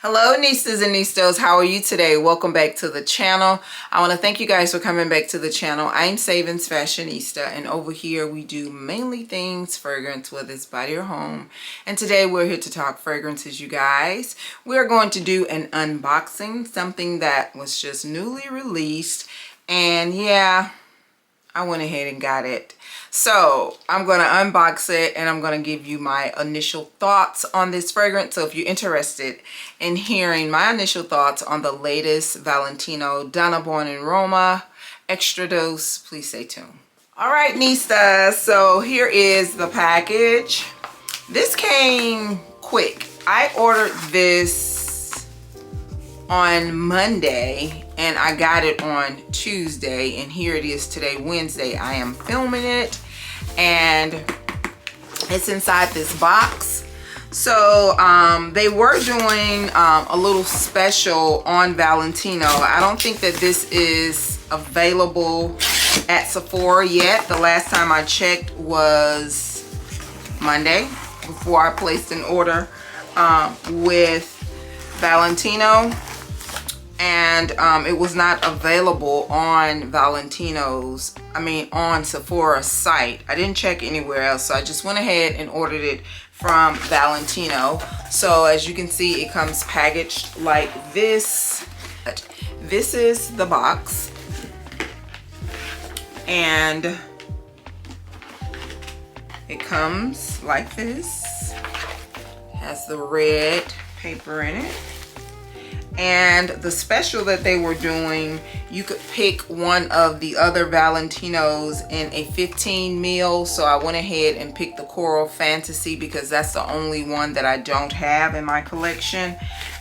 Hello Nistas and Nistos, how are you today? Welcome back to the channel. I want to thank you guys for coming back to the channel. I'm SavingsFashionista, and over here we do mainly things fragrance, whether it's body or home. And today we're here to talk fragrances, you guys. We're going to do an unboxing, something that was just newly released, and yeah, I went ahead and got it. So I'm going to unbox it and I'm going to give you my initial thoughts on this fragrance. So if you're interested in hearing my initial thoughts on the latest Valentino Dona Born and Roma Extradose, please stay tuned. All right, Nistsa, so here is the package. This came quick. I ordered this on Monday and I got it on Tuesday, and here it is today, Wednesday. I am filming it and it's inside this box. So they were doing a little special on Valentino. I don't think that this is available at Sephora yet. The last time I checked was Monday before I placed an order with Valentino, and it was not available on on Sephora's site. I didn't check anywhere else, so I just went ahead and ordered it from Valentino. So as you can see, it comes packaged like this. This is the box, and it comes like this. It has the red paper in it. And the special that they were doing, you could pick one of the other Valentinos in a 15 ml. So I went ahead and picked the Coral Fantasy because that's the only one that I don't have in my collection.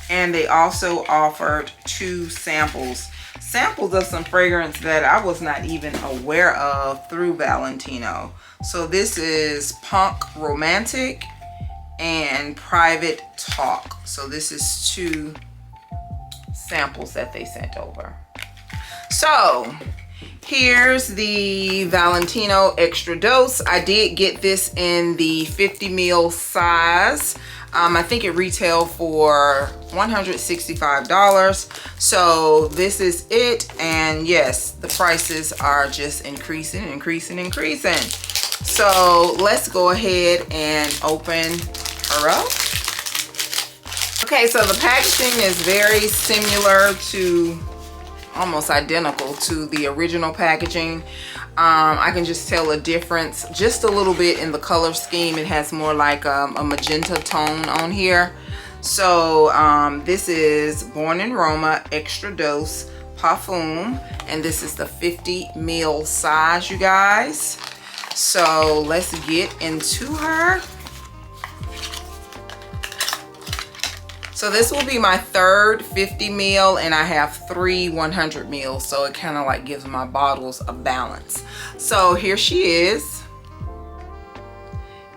And they also offered 2 samples of some fragrance that I was not even aware of through Valentino. So this is Punk Romantic and Private Talk. So this is 2 samples that they sent over. So here's the Valentino Extradose. I did get this in the 50 ml size. I think it retailed for $165. So this is it, and yes, the prices are just increasing. So let's go ahead and open her up. Okay, so the packaging is very similar to, almost identical to the original packaging. I can just tell a difference just a little bit in the color scheme. It has more like a magenta tone on here. So this is Born in Roma Extradose Parfum, and this is the 50 ml size, you guys. So let's get into her. So this will be my third 50 ml, and I have 3 100 ml, so it kind of like gives my bottles a balance. So here she is.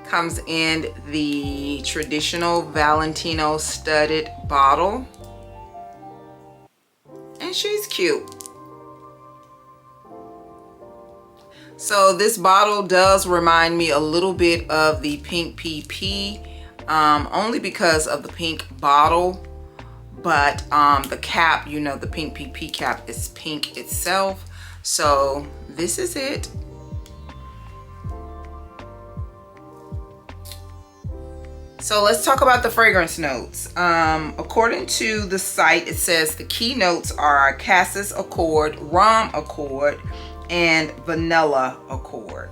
Comes in the traditional Valentino studded bottle, and she's cute. So this bottle does remind me a little bit of the Pink PP. Only because of the pink bottle, but the cap, you know, the Pink PP cap is pink itself. So this is it. So let's talk about the fragrance notes. According to the site, it says the key notes are Cassis Accord, Rum Accord, and Vanilla Accord.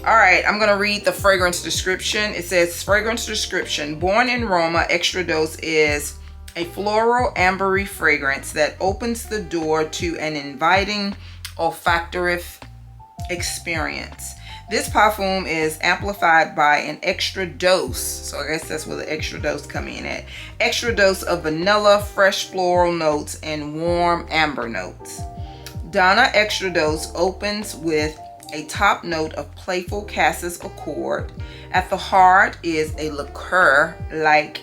All right, I'm going to read the fragrance description. It says, fragrance description: Born in Roma Extradose is a floral ambery fragrance that opens the door to an inviting olfactory experience. This perfume is amplified by an extra dose, so I guess that's where the extra dose come in at. Extra dose of vanilla, fresh floral notes, and warm amber notes. Dona Extradose opens with a top note of playful Cassis Accord. At the heart is a liqueur-like,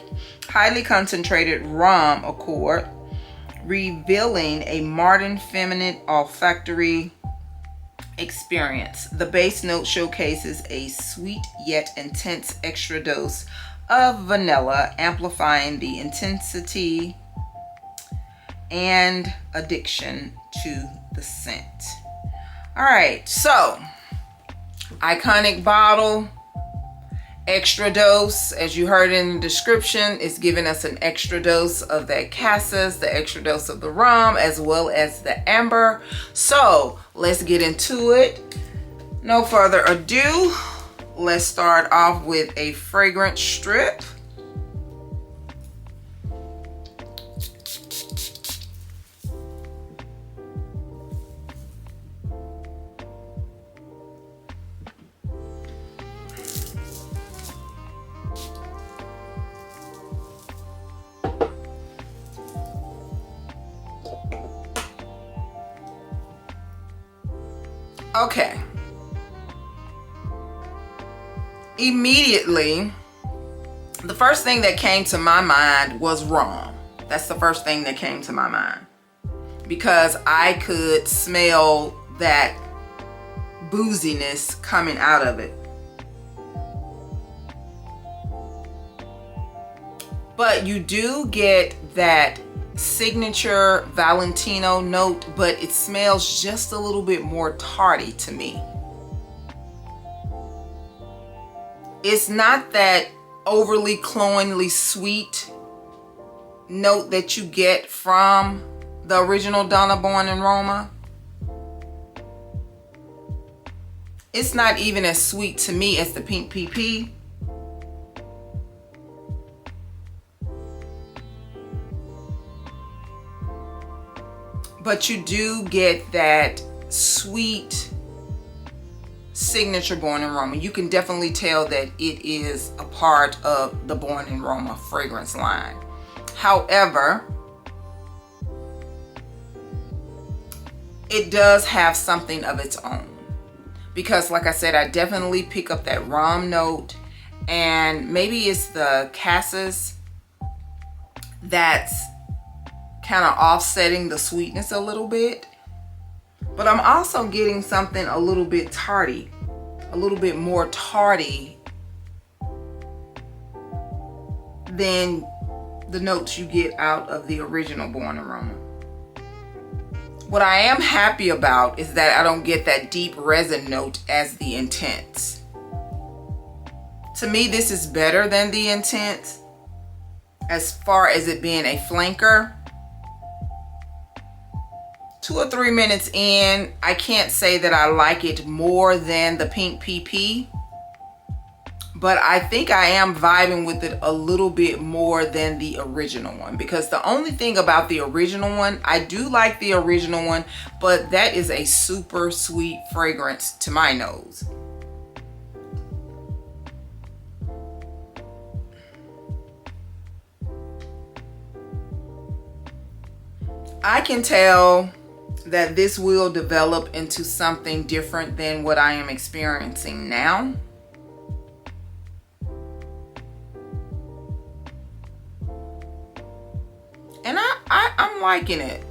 highly concentrated rum accord, revealing a modern feminine olfactory experience. The base note showcases a sweet yet intense extra dose of vanilla, amplifying the intensity and addiction to the scent. All right, so iconic bottle, extra dose, as you heard in the description, is giving us an extra dose of that cassis, the extra dose of the rum, as well as the amber. So let's get into it. No further ado, let's start off with a fragrance strip. Okay. Immediately, the first thing that came to my mind was rum. That's the first thing that came to my mind, because I could smell that booziness coming out of it. But you do get that signature Valentino note, but it smells just a little bit more tarty to me. It's not that overly cloyingly sweet note that you get from the original Dona Born in Roma. It's not even as sweet to me as the Pink PP. But you do get that sweet signature Born in Roma. You can definitely tell that it is a part of the Born in Roma fragrance line. However, it does have something of its own, because like I said, I definitely pick up that rum note, and maybe it's the cassis that's kind of offsetting the sweetness a little bit. But I'm also getting something a little bit tardy, a little bit more tardy than the notes you get out of the original Born in Roma. What I am happy about is that I don't get that deep resin note as the Intense. To me, this is better than the Intense as far as it being a flanker. 2 or 3 minutes in, I can't say that I like it more than the Pink PP, but I think I am vibing with it a little bit more than the original one, because the only thing about the original one, I do like the original one, but that is a super sweet fragrance to my nose. I can tell that this will develop into something different than what I am experiencing now. And I'm liking it.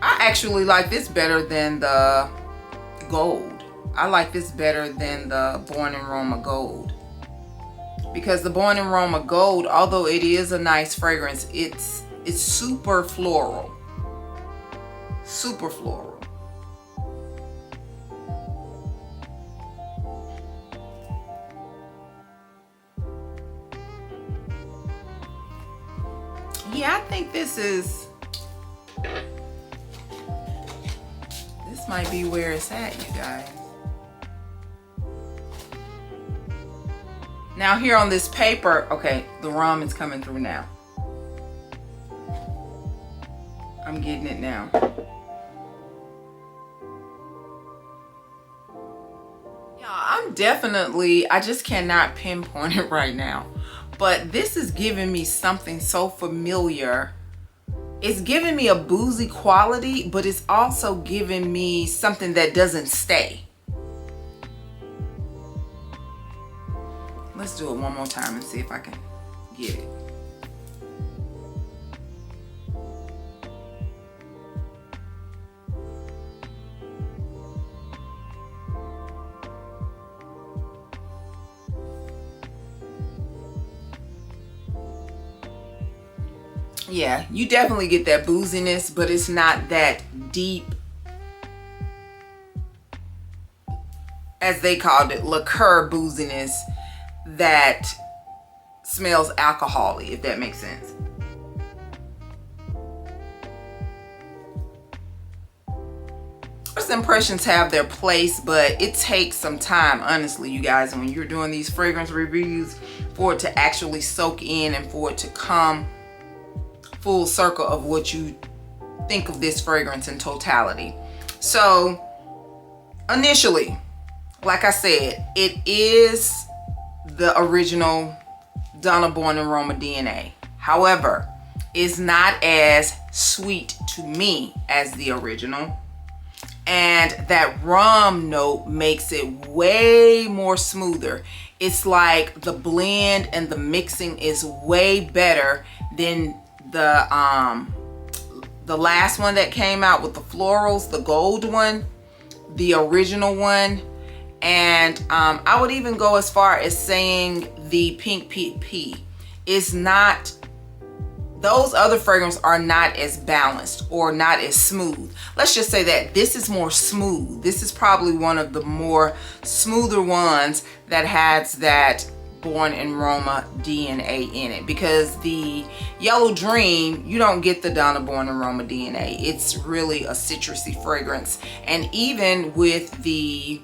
I actually like this better than the gold. I like this better than the Born in Roma gold, because the Born in Roma gold, although it is a nice fragrance, it's super floral. Super floral. Yeah, I think this might be where it's at, you guys. Now here on this paper, okay, the rum is coming through now. I'm getting it now. I'm definitely, I just cannot pinpoint it right now, but this is giving me something so familiar. It's giving me a boozy quality, but it's also giving me something that doesn't stay. Let's do it one more time and see if I can get it. yeah, you definitely get that booziness, but it's not that deep, as they called it, liqueur booziness that smells alcohol-y, if that makes sense. First impressions have their place, but it takes some time, honestly, you guys, and when you're doing these fragrance reviews, for it to actually soak in and for it to come full circle of what you think of this fragrance in totality. So initially, like I said, it is the original Dona Born and Roma DNA. However, it's not as sweet to me as the original. And that rum note makes it way more smoother. It's like the blend and the mixing is way better than the last one that came out with the florals, the gold one, the original one. And I would even go as far as saying the pink PP is not, those other fragrances are not as balanced or not as smooth. Let's just say that this is more smooth. This is probably one of the more smoother ones that has that Born in Roma DNA in it, because the Yellow Dream, you don't get the Dona Born in Roma DNA. It's really a citrusy fragrance. And even with the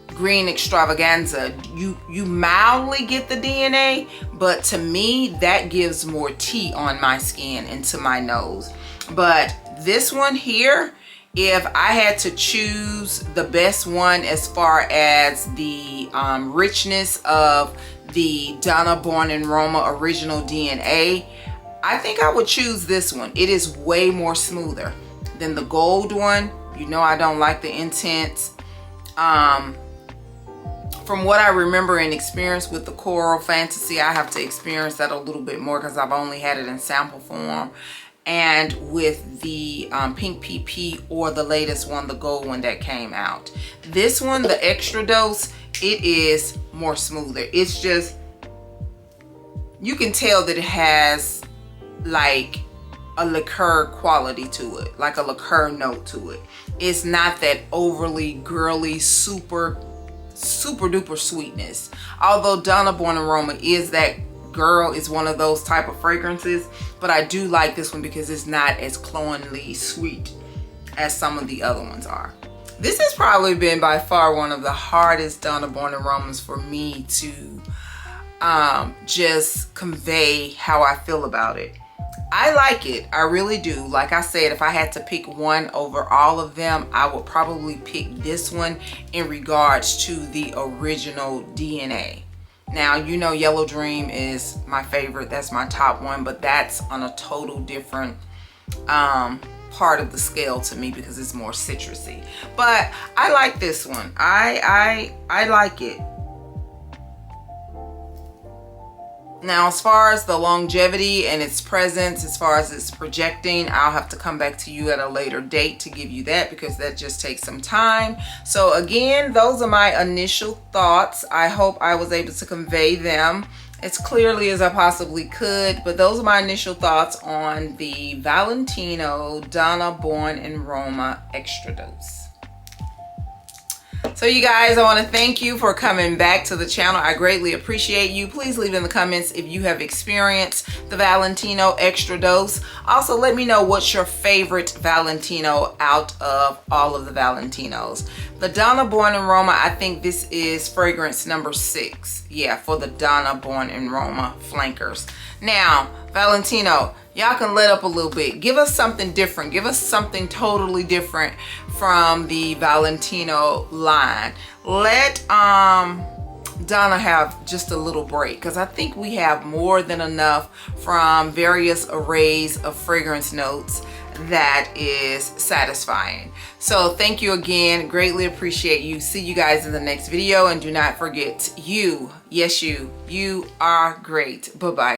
Green Extravaganza, you mildly get the DNA, but to me that gives more tea on my skin and to my nose. But this one here, if I had to choose the best one as far as the richness of the Dona Born in Roma original DNA, I think I would choose this one. It is way more smoother than the gold one. You know I don't like the intense. From what I remember and experience with the Coral Fantasy, I have to experience that a little bit more because I've only had it in sample form. And with the Pink PP or the latest one, the gold one that came out. This one, the Extradose, it is more smoother. It's just, you can tell that it has like a liqueur quality to it, like a liqueur note to it. It's not that overly girly, super duper sweetness. Although Dona Born in Roma is that girl, is one of those type of fragrances, but I do like this one because it's not as cloyingly sweet as some of the other ones are. This has probably been by far one of the hardest Dona Born in Romas for me to just convey how I feel about it. I like it, I really do. Like I said, if I had to pick one over all of them, I would probably pick this one in regards to the original DNA. Now, you know Yellow Dream is my favorite, that's my top one, but that's on a total different part of the scale to me because it's more citrusy. But I like this one. I like it. Now, as far as the longevity and its presence, as far as its projecting, I'll have to come back to you at a later date to give you that because that just takes some time. So again, those are my initial thoughts. I hope I was able to convey them as clearly as I possibly could, but those are my initial thoughts on the Valentino Dona Born in Roma Extradose. So you guys, I want to thank you for coming back to the channel. I greatly appreciate you. Please leave in the comments if you have experienced the Valentino Extradose. Also, let me know what's your favorite Valentino out of all of the Valentinos. The Dona Born in Roma, I think this is fragrance number 6. Yeah, for the Dona Born in Roma flankers. Now, Valentino, y'all can let up a little bit. Give us something different. Give us something totally different from the Valentino line. Let Donna have just a little break because I think we have more than enough from various arrays of fragrance notes that is satisfying. So thank you again, greatly appreciate you. See you guys in the next video, and do not forget, you, yes you are great. Bye-bye.